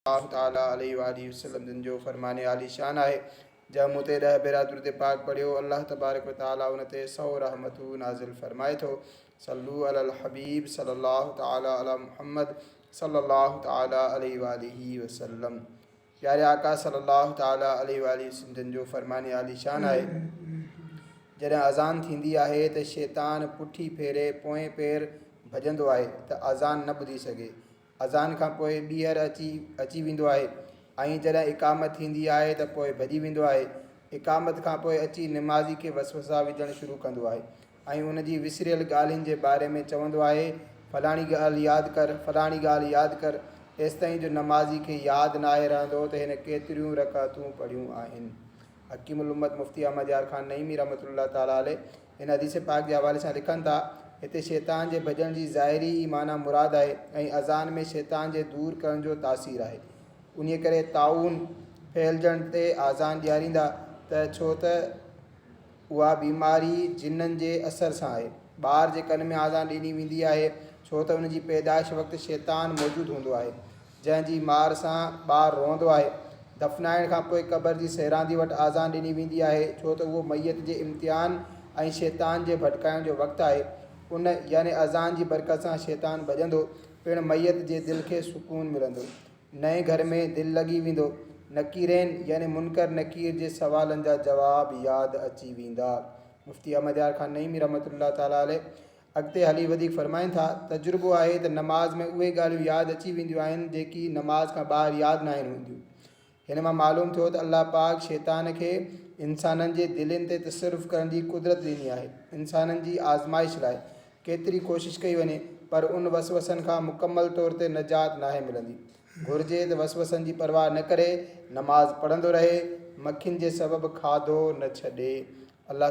सल्लल्लाहु ताला अलैहि वसल्लम जिन जो फरमाने आली शान है। जब मुते 10 भेरा दुरूद पाक पढ़ियो अल्लाह तबारक व तआला उन ते 100 रहमतूं नाज़िल फरमाए थो। सल्लू अलल हबीब सल्लल्लाहु ताला अला मुहम्मद सल्लल्लाहु ताला अलैहि वसल्लम। प्यारे आका सल्लल्लाहु ताला अलैहि वसल्लम जिन जो फरमाने आली शान है। जॾहिं अज़ान थींदी आहे त शैतान पुठी फेरे पोएं पैर भॼंदो आहे त अज़ान न ॿुधी सघे। अज़ान खां पोइ ॿीहर अची वेंदो आहे ऐं जॾहिं इक़ामत थींदी आहे त पोइ भॼी वेंदो आहे। इक़ामत खां पोइ अची निमाज़ी खे वसवसा विझणु शुरू कंदो आहे ऐं उन जी विसरियल ॻाल्हियुनि जे बारे में चवंदो आहे फलाणी ॻाल्हि यादि कर, फलाणी ॻाल्हि यादि कर। तेसिताईं जो नमाज़ी खे यादि न आहे रहंदो त हिन केतिरियूं रकातूं पढ़ियूं आहिनि। हकीमुल उम्मत मुफ्ती अहमद यार ख़ान नईमी रहमतुल्लाह ताला अलैह हिन हदीस पाक जे हवाले सां लिखनि था, हिते शैतान जे भॼण जी ज़ाहिरी ई माना मुराद आहे ऐं अज़ान में शैतान जे दूर करण जो तासीर आहे। उन करे ताउन फैलजण ते अज़ान ॾियारींदा त छो त उहा बीमारी जिन्ननि जे असर सां आहे। ॿार जे कन में अज़ान ॾिनी वेंदी आहे छो त उन जी पैदाइश वक़्तु शैतान मौजूदु हूंदो आहे जंहिंजी मार सां ॿारु रोअंदो आहे। दफ़नाइण खां पोइ क़बर जी सैरांदी वटि अज़ान ॾिनी वेंदी आहे छो त उहो मैयत जे इम्तिहान ऐं शैतान जे भटकाइण जो वक़्तु आहे। उन यानी अज़ान जी बरकत सां शैतान भॼंदो, पिणु मैयत जे दिलि खे सुकून मिलंदो, नए घर में दिलि लॻी वेंदो, नकीरनि यानी मुनकर नकीर जे सवालनि जा जवाब यादि अची वेंदा। मुफ्ती अहमद यार ख़ान नईमी रहमतुल्लाह ताला अलैह अॻिते हली वधीक फरमाइनि था, तजुर्बो आहे त नमाज़ में उहे ॻाल्हियूं यादि अची वेंदियूं आहिनि जेकी नमाज़ खां ॿाहिरि यादि न आहिनि हूंदियूं। हिन मां मालूम थियो त अल्लाह पाक शैतान खे इंसाननि जे दिलनि ते तसरुफ़ करण जी कुदरत ॾिनी आहे। इंसाननि जी आज़माइश लाइ केतिरी कोशिशि कई वञे पर उन वसवसनि खां मुकमल तौर ते निजात नाहे मिलंदी। घुरिजे त वसवसनि जी परवाह न करे नमाज़ पढ़ंदो रहे, मखियुनि जे सबबु खाधो न छॾे। अल्लाह